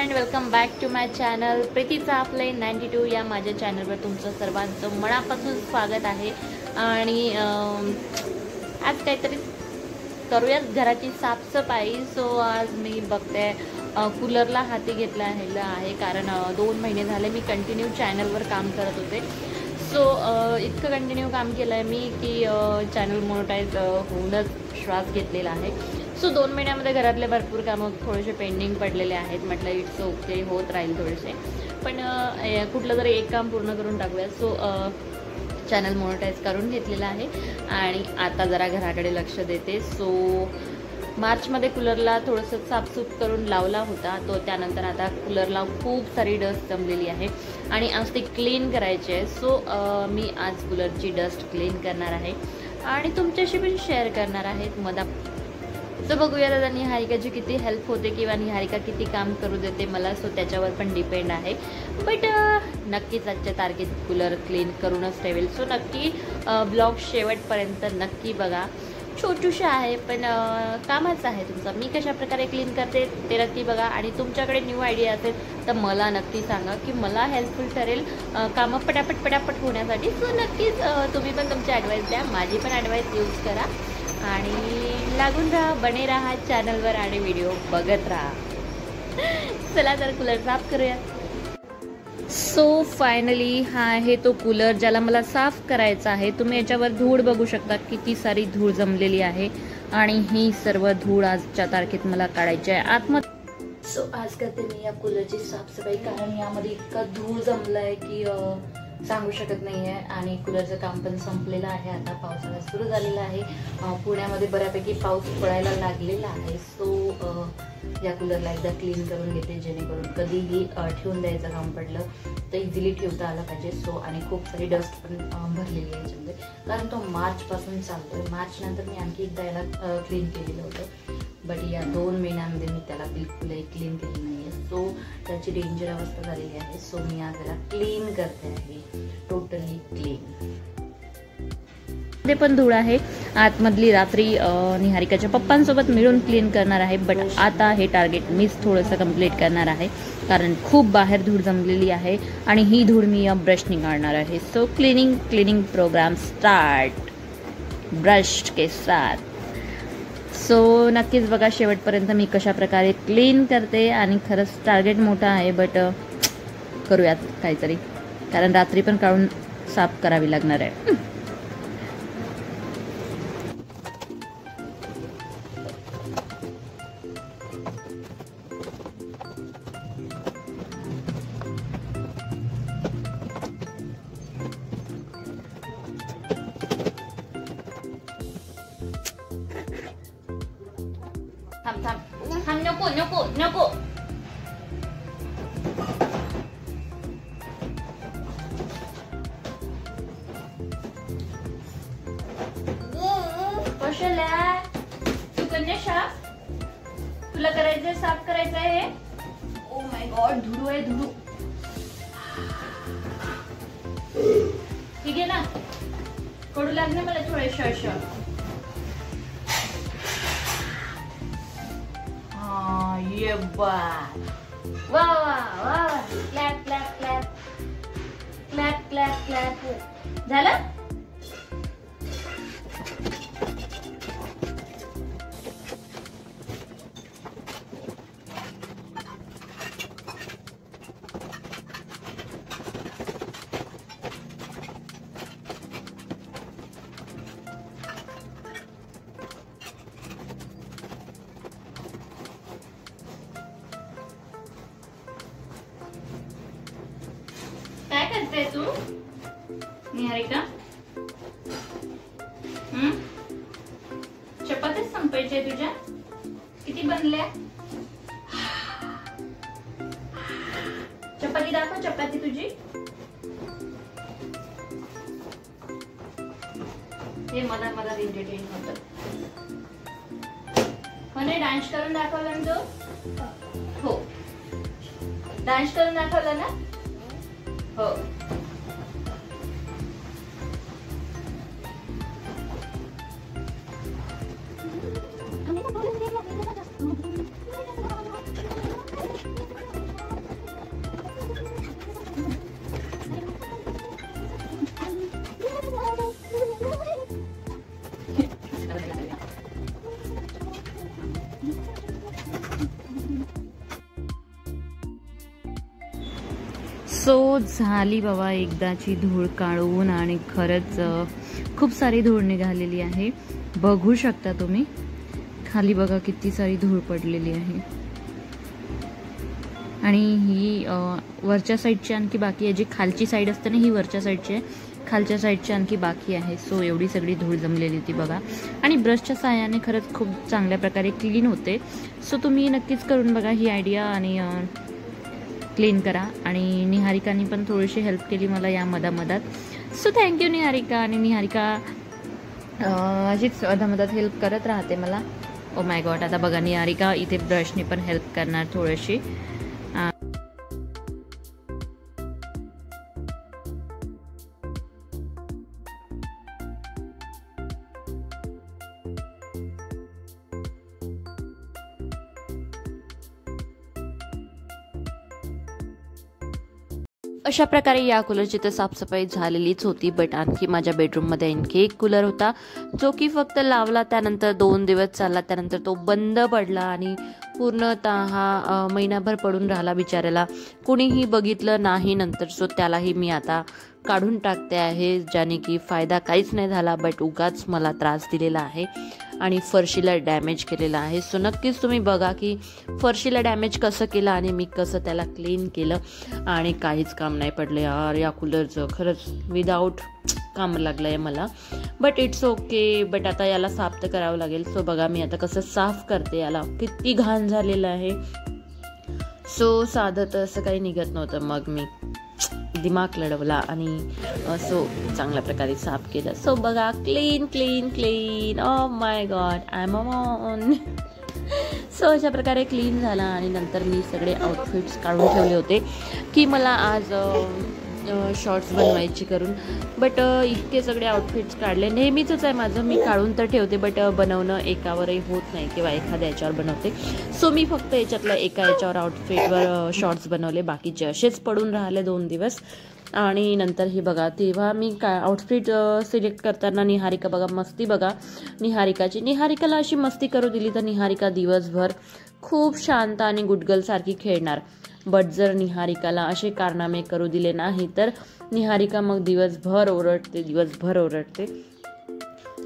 Friend, welcome back to my channel प्रीतीचा आपले 92 या माझ्या चॅनलवर तुमचं सर्वांचं मनापासून स्वागत आहे। आणि आज काहीतरी करूयात घराची साफसफाई। सो आज मी बघते कूलरला हाती घेतला आहे कारण 2 महिने झाले मी कंटिन्यू चॅनलवर काम करत होते। सो इतकं कंटिन्यू काम केलं आहे मी की चॅनल मोनेटाईज होऊनच श्वास घेतलेला आहे। सो 2 महिन्यामध्ये घरातले भरपूर कामं थोडेसे पेंडिंग पडलेले आहेत। म्हटलं इट्स ओके, होत राहील थोडेसे, पण कुठलं तरी एक काम पूर्ण करून टाकूया। सो चॅनल मोनेटाईज करून घेतलेलं आहे आणि आता जरा घराकडे लक्ष देते। सो मार्चमध्ये कूलरला थोडंसं साफसूफ करून लावला होता तो, त्यानंतर आता कूलरला खूप सारी डस्ट जमलेली आहे आणि आज ती क्लीन करायची आहे। सो मी आज कूलरची डस्ट क्लीन करणार आहे आणि तुमच्याशी पण शेअर करणार आहे मला। सो बघूया दादा निहारिकाची किती हेल्प होते किंवा निहारिका किती काम करू देते मला। सो त्याच्यावर पण डिपेंड आहे, बट नक्कीच आजच्या तारखेत कूलर क्लीन करूनच ठेवेल। सो नक्की ब्लॉग शेवटपर्यंत नक्की बघा। छोटूशा आहे पण कामाचं आहे तुमचं। मी कशा प्रकारे क्लीन करते ते नक्की बघा आणि तुमच्याकडे न्यू आयडिया असेल तर मला नक्की सांगा की मला हेल्पफुल ठरेल कामं पटापट होण्यासाठी। सो नक्कीच तुम्ही पण तुमची ॲडवाईस द्या, माझी पण ॲडवाईस यूज करा आणि लागून राहा, बने राहा चॅनलवर आणि व्हिडिओ बघत राहा। चला तर कूलर साफ करूया। सो फायनली हा आहे तो कूलर ज्याला मला साफ करायचा आहे। तुम्ही याच्यावर धूळ बघू शकता, किती सारी धूळ जमलेली आहे आणि ही सर्व धूळ आजच्या तारखेत मला काढायची आहे आतमध्ये। सो आज करते मी या कूलरची साफसफाई कारण यामध्ये इतकं धूळ जमलं आहे की सांगू शकत नाही आहे। आणि कूलरचं काम पण संपलेलं आहे, आता पावसाळा सुरू झालेला आहे। पुण्यामध्ये बऱ्यापैकी पाऊस पडायला लागलेला आहे। सो या कूलरला एकदा क्लीन करून घेते जेणेकरून कधीही ठेवून द्यायचं काम पडलं तर इझिली ठेवता आलं पाहिजे। सो आणि खूप सारी डस्ट पण भरलेली आहे याच्यामध्ये कारण तो मार्चपासून चालतोय। मार्च नंतर मी आणखी एकदा याला क्लीन केलेलं होतं, बट या 2 महिन्यांमध्ये मी त्याला बिलकुलही क्लीन केली नाही आहे। सो त्याची डेंजर अवस्था झालेली आहे। सो मी आज त्याला क्लीन करते आहे, टोटली क्लीन। ते पण धूळ आहे आतमधली, रात्री निहारिकाच्या पप्पांसोबत मिळून क्लीन करणार आहे, बट आता हे टार्गेट मीच थोडंसं कंप्लीट करणार आहे कारण खूप बाहेर धूळ जमलेली आहे आणि ही धूळ मी या ब्रशने काढणार आहे। So cleaning program start brush के साथ। सो नक्कीच बघा शेवटपर्यंत मी कशा प्रकारे क्लीन करते आणि खरंच टार्गेट मोठा आहे, बट करूयात काहीतरी कारण रात्री पण काढून साफ करावी लागणार आहे। थांब नको नको नको। कशाला तू कन्या साफ, तुला करायचंय साफ करायचं आहे। ओ माय गॉड, धुडू आहे धुडू। ठीक आहे ना, कडू लागले मला थोडे शर्ट। ये बात, वाह वाह वाह, clap clap clap clap clap clap झालं। काय करते तू निहारिका? चपातीच संपायची आहे तुझ्या? किती बनल्या? चपाती दाखव, चपाती तुझी। हे मला एंटरटेन होतं। म्हणे डान्स करून दाखवला ना तो? हो, डान्स करून दाखवला ना? हो। सो झाली बाबा एकदाची धूळ काढून आणि खरंच खूप सारी धूळ निघालेली आहे. बघू शकता तुम्ही खाली बघा किती सारी धूळ पडलेली आहे. आणि ही वरच्या साईडची आणखी बाकी आहे. जी खालची साईड असते ना ही वरच्या साईडची आहे, खालच्या साईडची आणखी बाकी आहे. सो एवढी सगळी धूळ जमलेली होती बघा. आणि ब्रशच्या साहाय्याने खरंच खूप चांगल्या प्रकारे क्लीन होते. सो तुम्ही नक्कीच करून बघा ही आयडिया आणि क्लीन करा. आणि निहारिकानी पण थोडीशी हेल्प केली मला या मधामधात. So thank you Niharika. आणि निहारिका अशीच मधामधात हेल्प करत राहते मला. ओ माय गॉड. आता बघा निहारिका इथे ब्रशने पण हेल्प करणार थोडीशी. अशा प्रकारे या कूलरची तर साफसफाई झालेलीच होती. बट आणखी माझ्या बेडरूममध्ये आणखी एक कूलर होता जो की फक्त लावला, त्यानंतर 2 दिवस चालला, त्यानंतर तो बंद पडला आणि पूर्णतः महिनाभर पडून राहिला बिचाऱ्याला. कुणीही बघितलं नाही नंतर. सो त्यालाही मी आता काढून टाकते आहे, ज्याने की फायदा काहीच नाही झाला बट उगाच मला त्रास दिलेला आहे आणि फरशीला डॅमेज केलेला आहे. सो नक्कीच तुम्ही बघा की फरशीला डॅमेज कसं केलं आणि मी कसं त्याला क्लीन केलं आणि काहीच काम नाही पडलं यार या कूलरचं. खरंच विदाऊट काम लागलं आहे मला. But it's okay. बट आता याला साफ तर करावं लागेल. सो बघा मी आता कसं साफ करते याला. किती घाण झालेलं आहे. सो साधं तर असं काही निघत नव्हतं. मग मी दिमाग लढवला आणि सो चांगल्या प्रकारे साफ केलं. सो बघा clean clean clean. Oh my God I am on. So अशा प्रकारे क्लीन झाला. आणि नंतर मी सगळे आउटफिट्स काढून ठेवले होते की मला आज शॉर्ट्स बनवायची करून. बट इतके सगळे आउटफिट्स काढले. नेहमीच आहे माझं, मी काढून तर ठेवते बट बनवणं एकावरही होत नाही किंवा एखाद्या याच्यावर बनवते. सो मी फक्त याच्यातल्या एका याच्यावर आउटफिटवर शॉर्ट्स बनवले, बाकीचे असेच पडून राहिले 2 दिवस. आणि नंतर हे बघा तेव्हा मी काय आउटफिट सिलेक्ट करताना निहारिका बघा मस्ती बघा निहारिकाची. निहारिकाला अशी मस्ती करू दिली तर निहारिका दिवसभर खूप शांत आणि गुडगल सारखी खेळणार. बट जर निहारिकाला असे कारनामे करू दिले नाही तर निहारिका मग दिवसभर ओरडते.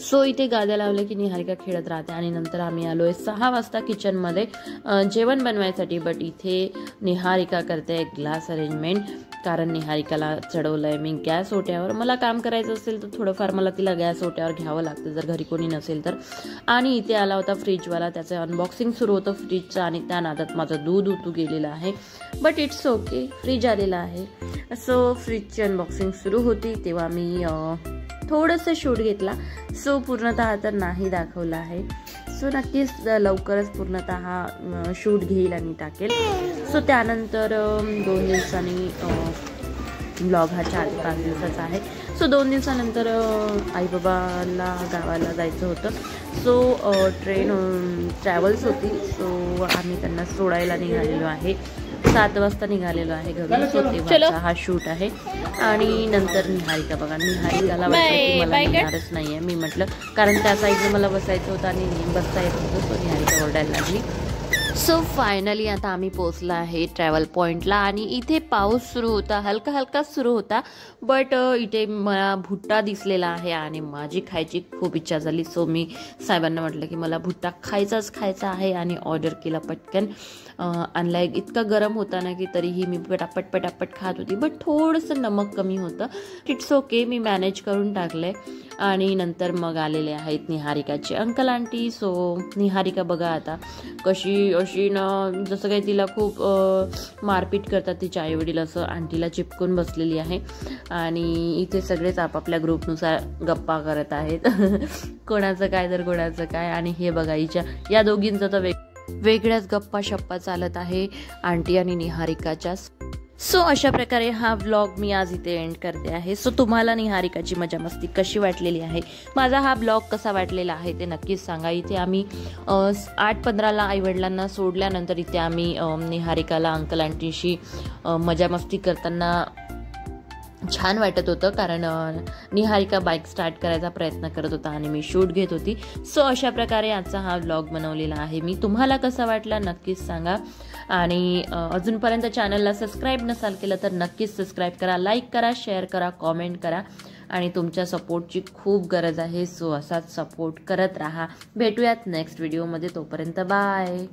सो इथे गाद्या लावल्या की निहारिका खेळत राहते. आणि नंतर आम्ही आलोय 6 वाजता किचनमध्ये जेवण बनवायसाठी. बट इथे निहारिका करते ग्लास अरेंजमेंट, कारण निहारिकाला चढवलंय मी गॅस ओट्यावर. मला काम करायचं असेल तर थोडंफार मला तिला गॅस ओट्यावर घ्यावं लागतं जर घरी कोणी नसेल तर. आणि इथे आला होता फ्रीजवाला, त्याचं अनबॉक्सिंग सुरू होतं फ्रीजचं आणि त्या नादात माझं दूध उतू गेलेलं आहे. बट इट्स ओके, फ्रीज आलेला आहे. सो फ्रीजची अनबॉक्सिंग सुरू होती तेव्हा मी थोडंसं शूट घेतला. सो पूर्णतः तर नाही दाखवला आहे. सो नक्कीच लवकरच पूर्णतः शूट घेईल आणि टाकेल. सो त्यानंतर 2 दिवसांनी ब्लॉग हा 4 ते 5 दिवसाचा आहे. सो 2 दिवसानंतर आईबाबाला गावाला जायचं होतं. सो ट्रेन ट्रॅव्हल्स होती. सो आम्ही त्यांना सोडायला निघालेलो आहे. 7 वाजता निघालेलो आहे घरून. सो तेव्हाचा हा शूट आहे. आणि नंतर निहारिका बघा, निहारिकाला वाटतं की मला येणारच नाहीये. मी म्हटलं कारण त्या साईडने मला बसायचं होतं आणि बसता येत होतं. सो निहारिका ओरडायला लागली. सो फायनली आता आम्ही पोहोचलो आहे ट्रॅव्हल पॉईंटला. आणि इथे पाऊस सुरू होता, हलका हलका सुरू होता. बट इथे मला भुट्टा दिसलेला आहे आणि माझी खायची खूप इच्छा झाली. सो मी साहेबांना म्हटलं की मला भुट्टा खायचा आहे आणि ऑर्डर केला पटकन. आणलाय. इतका गरम होता ना की तरीही मी पटापट खात होती. बट थोडंसं नमक कमी होतं. इट्स ओके, मी मॅनेज करून टाकलंय. आणि नंतर मग आलेले आहेत निहारिकाचे अंकल आंटी. सो निहारिका बघा आता कशी अशी ना जसं काही तिला खूप मारपीट करतात तिचे आईवडील, असं आंटीला चिपकून बसलेली आहे. आणि इथे सगळेच आपापल्या ग्रुपनुसार गप्पा करत आहेत. कोणाचं काय तर कोणाचं काय. आणि हे बघा हिच्या या दोघींचं तर वेगळ्याच गप्पा शप्पा चालत आहे आंटी आणि निहारिकाच्या. सो अशा प्रकारे हा व्लॉग मी आज इथे एंड करते आहे. सो तुम्हाला निहारिकाची मजा मस्ती कशी वाटलेली आहे, माझा हा ब्लॉग कसा वाटलेला आहे ते नक्कीच सांगा. इथे आम्ही 8:15ला आईवडिलांना सोडल्यानंतर इथे आम्ही निहारिकाला अंकल आंटीशी मजा मस्ती करताना छान वाटत होतं, कारण निहारिका बाईक स्टार्ट करायचा प्रयत्न करत होता आणि मी शूट घेत होती. सो अशा प्रकारे आजचा हा व्लॉग बनवलेला आहे मी. तुम्हाला कसा वाटला नक्कीच सांगा. आणि अजूनपर्यंत चॅनलला सबस्क्राईब नसाल केलं तर नक्कीच सबस्क्राईब करा, लाईक करा, शेअर करा, कॉमेंट करा. आणि तुमच्या सपोर्टची खूप गरज आहे. सो असाच सपोर्ट करत राहा. भेटूयात नेक्स्ट व्हिडिओमध्ये. तोपर्यंत बाय.